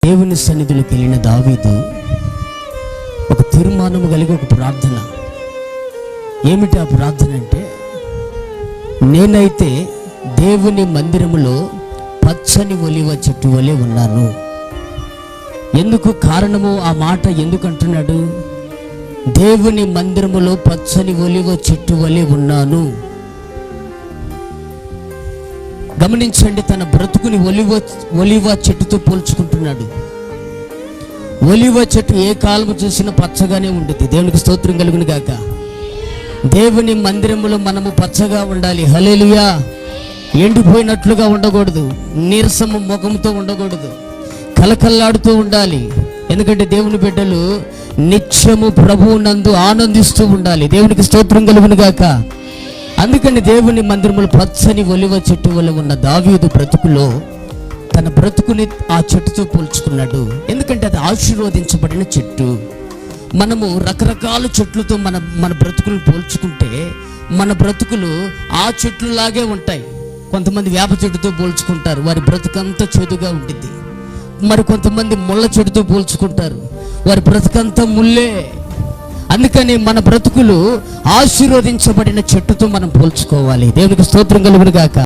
దేవుని సన్నిధిలోకి వెళ్ళిన దావీదు ఒక తీర్మానము కలిగి ఒక ప్రార్థన. ఏమిటి ఆ ప్రార్థన అంటే, నేనైతే దేవుని మందిరములో పచ్చని ఒలివ చెట్టు వలె ఉన్నాను. ఎందుకు కారణము ఆ మాట ఎందుకు అంటున్నాడు? దేవుని మందిరములో పచ్చని ఒలివ చెట్టు వలె ఉన్నాను. గమనించండి, తన బ్రతుకుని ఒలివ చెట్టుతో పోల్చుకుంటున్నాడు. ఒలివ చెట్టు ఏ కాలము చూసినా పచ్చగానే ఉంటుంది. దేవునికి స్తోత్రం కలుగును గాక. దేవుని మందిరములో మనము పచ్చగా ఉండాలి. హల్లెలూయా. ఎండిపోయినట్లుగా ఉండకూడదు, నీరసము ముఖంతో ఉండకూడదు, కలకల్లాడుతూ ఉండాలి. ఎందుకంటే దేవుని బిడ్డలు నిత్యము ప్రభువు నందు ఆనందిస్తూ ఉండాలి. దేవునికి స్తోత్రం కలుగును గాక. అందుకని దేవుని మందిరములో పచ్చని ఒలివ చెట్టు వల్ల ఉన్న దావీదు బ్రతుకులో తన బ్రతుకుని ఆ చెట్టుతో పోల్చుకున్నాడు. ఎందుకంటే అది ఆశీర్వదించబడిన చెట్టు. మనము రకరకాల చెట్లతో మన బ్రతుకులను పోల్చుకుంటే మన బ్రతుకులు ఆ చెట్లులాగే ఉంటాయి. కొంతమంది వేప చెట్టుతో పోల్చుకుంటారు, వారి బ్రతుకంతా చెడుగా ఉంటుంది. మరి కొంతమంది ముళ్ళ చెట్టుతో పోల్చుకుంటారు, వారి బ్రతుకంతా ముళ్ళే. అందుకని మన బ్రతుకులు ఆశీర్వదించబడిన చెట్టుతో మనం పోల్చుకోవాలి. దేవునికి స్తోత్రం కలుగును గాక.